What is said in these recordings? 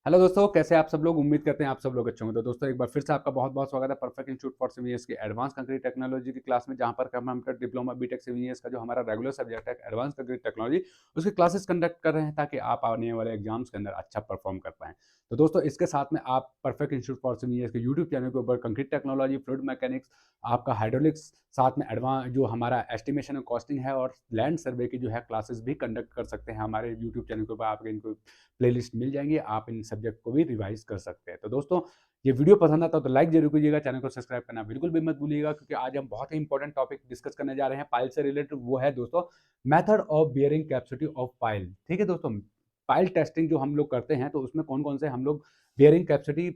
Hello दोस्तों, कैसे आप सब लोग। उम्मीद करते हैं आप सब लोग अच्छे होंगे। तो दोस्तों एक बार फिर से आपका बहुत बहुत स्वागत है perfect institute for civil engineers की एडवांस कंक्रीट टेक्नोलॉजी की क्लास में, जहां पर computer diploma BTech civil engineers का जो हमारा रेगुलर सब्जेक्ट है एडवांस कंक्रीट टेक्नोलॉजी, उसकी क्लासेस कंडक्ट कर रहे हैं ताकि आप आने वाले एग्जाम्स के अंदर अच्छा परफॉर्म कर पाएं। तो दोस्तों इसके साथ में आप perfect institute for civil engineers के यूट्यूब चैनल के ऊपर कंक्रीट टेक्नोलॉजी, फ्लूइड मैकेनिक्स, आपका हाइड्रोलिक्स, साथ में एडवांस जो हमारा एस्टिमेशन और कॉस्टिंग है और लैंड सर्वे की जो है क्लासेस भी कंडक्ट कर सकते हैं। हमारे यूट्यूब चैनल के ऊपर आपके इनको प्लेलिस्ट मिल जाएंगी, आप इन सब्जेक्ट को भी रिवाइज कर सकते हैं। तो दोस्तों ये वीडियो पसंद आता हो तो लाइक जरूर कीजिएगा, चैनल को सब्सक्राइब करना बिल्कुल भी मत भूलिएगा, क्योंकि आज हम बहुत ही इंपॉर्टेंट टॉपिक डिस्कस करने जा रहे हैं पाइल से रिलेटेड। वो है दोस्तों method of bearing capacity of pile. ठीक है दोस्तों, पाइल टेस्टिंग जो हम लोग करते हैं तो उसमें कौन कौन से हम लोग बियरिंग कैपेसिटी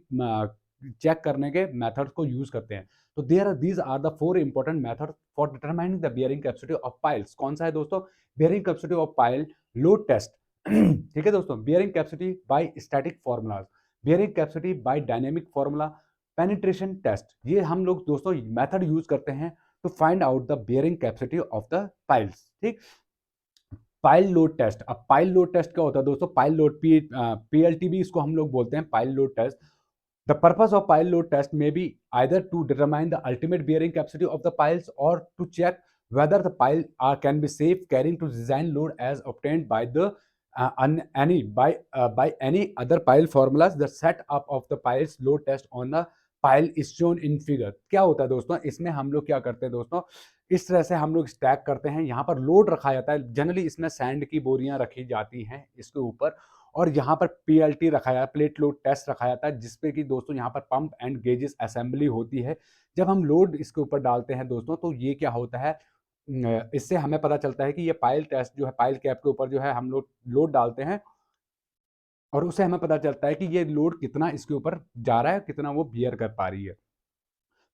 चेक करने के मेथड को यूज करते हैं। तो these are the four important method for determining the bearing capacity of piles. कौन सा है दोस्तों? Bearing capacity of pile, load test, ठीक है दोस्तों, bearing capacity by static formulas, bearing capacity by dynamic formula, penetration test. ये हम लोग दोस्तों मेथड यूज करते हैं to find out the bearing capacity of the piles. ठीक। Pile load test. अब पाइल लोड टेस्ट क्या होता है दोस्तों? पाइल लोड पीएलटीबी इसको हम लोग बोलते हैं, pile load test. The purpose of pile load test may be either to determine the ultimate bearing capacity of the piles or to check whether the pile can be safe carrying to design load as obtained by the by any other pile formulas. The setup of the piles load test on the pile is shown in figure। क्या होता है दोस्तों इसमें? हम लोग क्या करते हैं दोस्तों, इस तरह से हम लोग स्टैक करते हैं। यहाँ पर लोड रखा जाता है, जनरली इसमें सैंड की बोरियां रखी जाती हैं इसके ऊपर, और यहाँ पर पीएलटी रखा जाता है, प्लेट लोड टेस्ट रखा जाता है, जिसपे कि दोस्तों यहाँ पर पंप एंड गेजेस असेंबली होती है। जब हम लोड इसके ऊपर डालते हैं दोस्तों, तो ये क्या होता है, इससे हमें पता चलता है कि ये पाइल टेस्ट जो है, पाइल कैप के ऊपर जो है हम लोग लोड डालते हैं, और उससे हमें पता चलता है कि ये लोड कितना इसके ऊपर जा रहा है, कितना वो बियर कर पा रही है।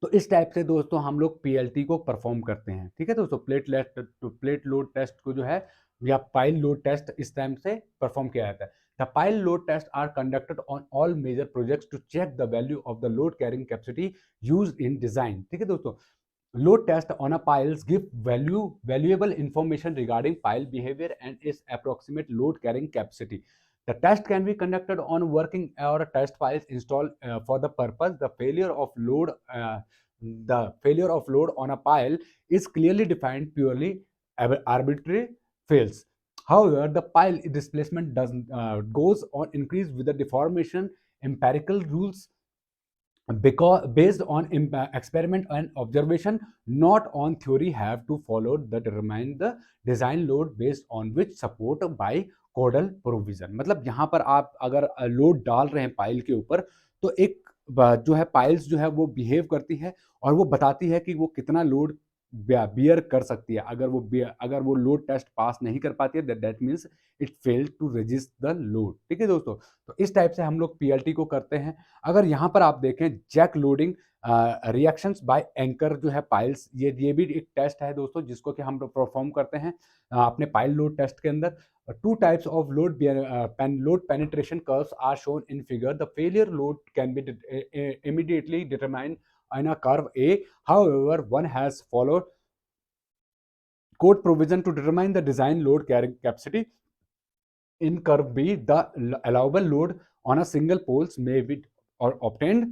तो इस टाइप से दोस्तों हम लोग पीएलटी को परफॉर्म करते हैं। ठीक है दोस्तों, प्लेट लोड टेस्ट को जो है या पाइल लोड टेस्ट इस टाइम से परफॉर्म किया जाता है। The pile load test are conducted on all major projects to check the value of the load carrying capacity used in design. ठीक है दोस्तों, load test on a piles give valuable information regarding pile behavior and its approximate load carrying capacity. The test can be conducted on working or test piles installed for the purpose. The failure of load on a pile is clearly defined, purely arbitrary fails. However, the pile displacement goes on increase with the deformation. Empirical rules because based on experiment and observation, not on theory, have to follow the determine the design load based on which support by codal provision. मतलब यहाँ पर आप अगर load डाल रहे हैं pile के ऊपर, तो एक जो है पाइल्स जो है वो बिहेव करती है और वो बताती है कि वो कितना लोड बियर कर सकती है। अगर वो लोड टेस्ट पास नहीं कर पाती है, that means it failed to resist the load. ठीक है दोस्तों, तो इस टाइप से हम लोग पीएलटी को करते हैं। अगर यहाँ पर आप देखें jack loading reactions by anchor जो है पाइल्स, ये भी एक टेस्ट है दोस्तों, जिसको कि हम परफॉर्म करते हैं अपने पाइल लोड टेस्ट के अंदर। Two types of load penetration curves are shown in figure. The failure load can be immediately determined in a curve A. However, one has followed code provision to determine the design load carrying capacity in curve B. The allowable load on a single poles may be or obtained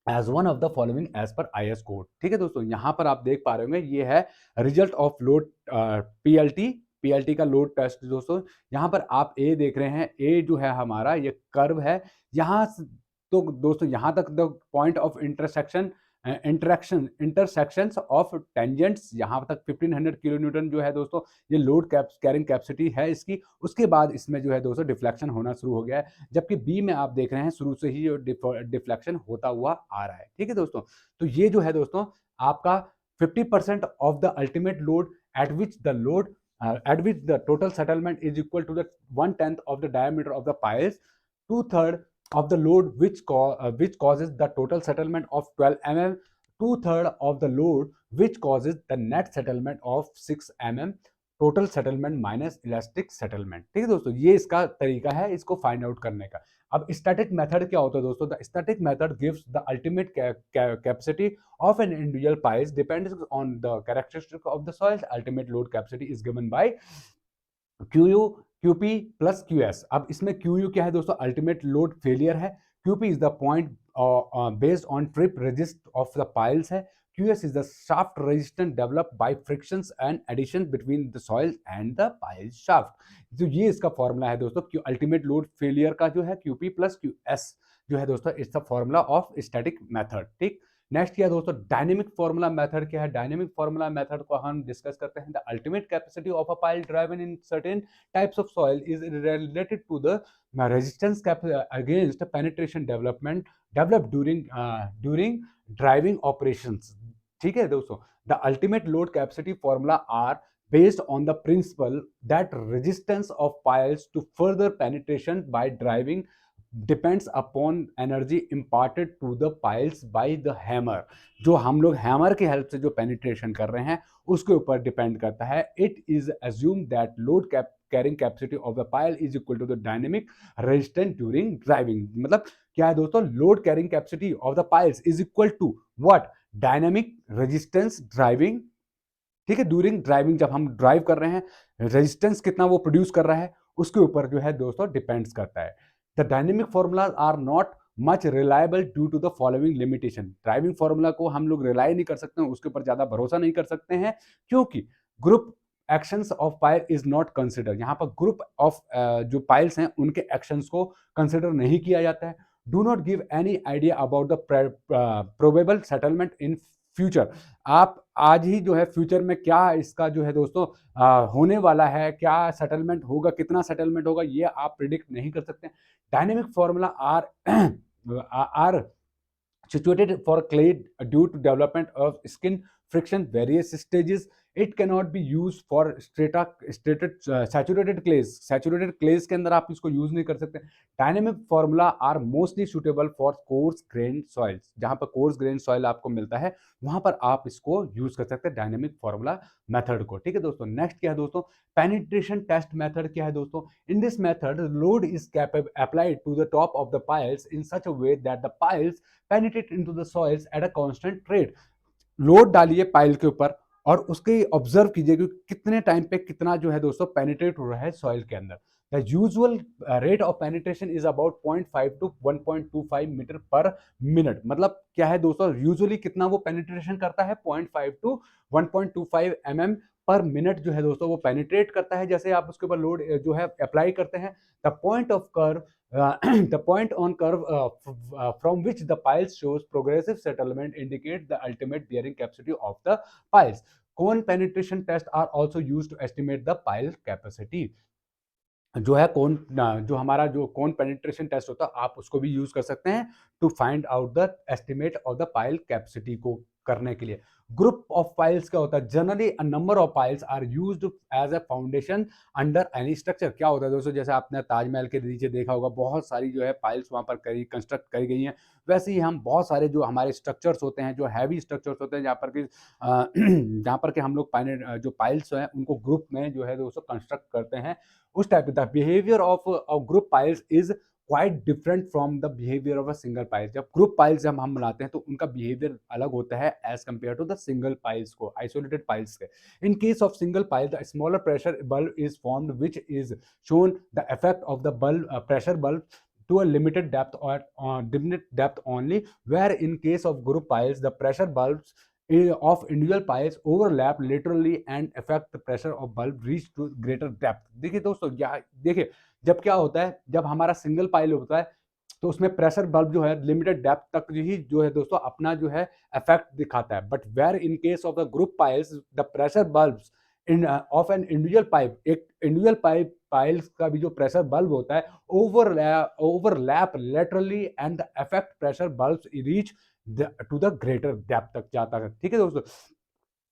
as one of the following as per IS code. ठीक है दोस्तों, यहां पर आप देख पा रहे होंगे ये है रिजल्ट ऑफ लोड पीएलटी का लोड टेस्ट दोस्तों। यहां पर आप ए देख रहे हैं, ए जो है हमारा ये कर्व है। यहां तो दोस्तों यहां तक the point of intersections of tangents, यहां तक 1500 किलो न्यूटन जो है दोस्तों, ये लोड कैरिंग कैपेसिटी है इसकी। उसके बाद इसमें जो है दोस्तों डिफ्लेक्शन होना शुरू हो गया है, जबकि बी में आप देख रहे हैं शुरू से ही डिफ्लेक्शन होता हुआ आ रहा है। ठीक है दोस्तों, तो ये जो है दोस्तों आपका 50% of the ultimate load at which the total settlement is equal to the 1/10 of the diameter of the piles, 2/3 of the load which causes the total settlement of 12 mm, 2/3 of the load which causes the net settlement of 6 mm, total settlement minus elastic settlement. ठीक है दोस्तों, ये इसका तरीका है इसको find out करने का। अब स्टैटिक मेथड क्या होता है दोस्तों? The static method gives the ultimate capacity of an individual piles depends on the characteristic of the soil. Ultimate load capacity is given by QU QP plus QS। अब इसमें QU क्या है दोस्तों, ultimate load failure है। QP is the point based on trip resist of the piles है। QS is the shaft resistance developed by frictions and addition between the soil and the pile shaft. तो ये इसका formula है दोस्तों, Q ultimate load failure का जो है QP plus QS जो है दोस्तों, it's the formula of static method. ठीक, नेक्स्ट क्या है दोस्तों, डायनेमिक फॉर्मूला मेथड क्या है। डायनेमिक फॉर्मूला मेथड को हम डिस्कस करते हैं। The ultimate capacity of a pile driven in certain types of soil is related to the resistance against penetration developed during driving operations। ठीक है दोस्तों, the ultimate load capacity formula are based on the principle that resistance of piles to further penetration by driving depends upon energy imparted to the piles by the hammer। जो हम लोग hammer की help से जो penetration कर रहे हैं उसके ऊपर डिपेंड करता है। It is assume that load carrying capacity of the pile is equal to the dynamic resistance during driving. मतलब क्या है दोस्तों, load carrying capacity of the piles is equal to what, dynamic resistance driving. ठीक है, during driving जब हम drive कर रहे हैं, रेजिस्टेंस कितना वो प्रोड्यूस कर रहा है उसके ऊपर जो है दोस्तों डिपेंड्स करता है। The dynamic formulas are not much reliable due to the following limitation. Driving formula को हम लोग रिलाई नहीं कर सकते हैं, उसके ऊपर ज्यादा भरोसा नहीं कर सकते हैं, क्योंकि group actions of pile is not consider. यहाँ पर ग्रुप ऑफ जो पाइल्स हैं उनके एक्शंस को कंसिडर नहीं किया जाता है। Do not give any idea about the probable settlement in future. आप आज ही जो है फ्यूचर में क्या इसका जो है दोस्तों होने वाला है, क्या सेटलमेंट होगा, कितना सेटलमेंट होगा, ये आप प्रिडिक्ट नहीं कर सकते। Dynamic formula are are situated for clay due to development of skin friction various stages। it cannot be used for saturated clays के अंदर आप इसको यूज नहीं कर सकते। Dynamic formula are mostly suitable for coarse grain soils. जहां पर coarse grain soil आपको मिलता है वहां पर आप इसको यूज कर सकते हैं डायनेमिक फॉर्मूला मेथड को। ठीक है दोस्तों, नेक्स्ट क्या है दोस्तों, पेनिट्रेशन टेस्ट मेथड क्या है दोस्तों। in this method load is applied to the top of the piles in such a way that the piles penetrate into the soils at a constant rate। Load डालिए pile के ऊपर और उसके observe कीजिए कि कितने टाइम पे कितना जो है दोस्तों पेनिट्रेट हो रहा है सॉइल के अंदर। The usual rate of penetration is about 0.5 to 1.25 metre per minute. मतलब क्या है दोस्तों, यूजुअली कितना वो पेनिट्रेशन करता है, 0.5 टू 1.25 mm पर मिनट जो है दोस्तों वो पेनिट्रेट करता है। जैसे आप उसके ऊपर लोड जो है अप्लाई करते हैं, the point of curve the point on curve from which the piles shows progressive settlement indicate the ultimate bearing capacity of the piles। cone penetration tests are also used to estimate the pile capacity। जो है कौन जो हमारा जो कौन penetration test होता है आप उसको भी यूज कर सकते हैं to find out the estimate of the pile capacity को करने के लिए। ग्रुप ऑफ पाइल्स क्या होता है, generally a number of piles are used as a foundation under any structure. क्या होता है दोस्तों, जैसे आपने ताजमहल के नीचे देखा होगा बहुत सारी जो है पाइल्स वहां पर कंस्ट्रक्ट करी गई हैं, वैसे ही हम बहुत सारे जो हमारे स्ट्रक्चर्स होते हैं, जो हैवी स्ट्रक्चर्स होते हैं, जहाँ पर कि जहाँ पर कि हम लोग जो पाइल्स हैं उनको ग्रुप में जो है दोस्तों कंस्ट्रक्ट करते हैं। उस type the behaviour of group piles is quite different from the behaviour of a single piles. जब ग्रुप पाइल्स जब हम बनाते हैं तो उनका बिहेवियर अलग होता है as compare to the single piles को, आइसोलेटेड पाइल्स के। In case of single pile the smaller pressure bulb is formed which is shown the effect of the bulb pressure bulb to a limited depth or limited depth only, where in case of group piles the pressure bulbs of individual piles overlap laterally and affect the pressure of bulb reach to greater depth। देखिए दोस्तों, देखिए जब क्या होता है, जब हमारा single pile होता है तो उसमें प्रेशर बल्ब जो है लिमिटेड डेप्थ तक ही जो है दोस्तों अपना जो है इफेक्ट दिखाता है। But where in case of the group piles the pressure bulbs in of an individual pipe, एक इंडिविजुअल पाइल्स का भी जो प्रेशर बल्ब होता है overlap laterally and the effect pressure bulbs reach to the greater depth तक जाता है। ठीक है दोस्तों,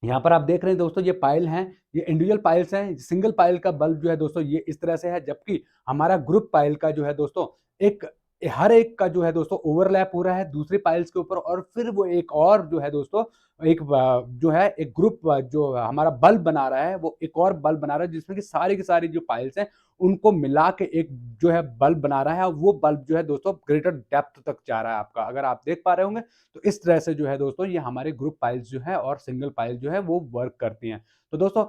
यहाँ पर आप देख रहे हैं दोस्तों ये पाइल हैं, ये इंडिविजुअल पाइल्स हैं। सिंगल पाइल का बल्ब जो है दोस्तों ये इस तरह से है, जबकि हमारा ग्रुप पाइल का जो है दोस्तों एक हर एक का जो है दोस्तों ओवरलैप हो रहा है दूसरी पाइल्स के ऊपर, और फिर वो एक और जो है दोस्तों एक जो है एक ग्रुप जो हमारा बल्ब बना रहा है वो एक और बल्ब बना रहा है जिसमें कि सारी की सारी जो पाइल्स हैं उनको मिला के एक जो है बल्ब बना रहा है, और वो बल्ब जो है दोस्तों ग्रेटर डेप्थ तक जा रहा है आपका। अगर आप देख पा रहे होंगे तो इस तरह से जो है दोस्तों ये हमारे ग्रुप पाइल्स जो है और सिंगल पाइल जो है वो वर्क करती हैं। तो दोस्तों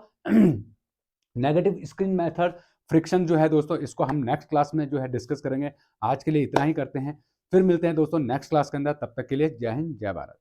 नेगेटिव स्क्रीन मेथड फ्रिक्शन जो है दोस्तों, इसको हम नेक्स्ट क्लास में जो है डिस्कस करेंगे। आज के लिए इतना ही करते हैं, फिर मिलते हैं दोस्तों नेक्स्ट क्लास के अंदर। तब तक के लिए जय हिंद, जय भारत।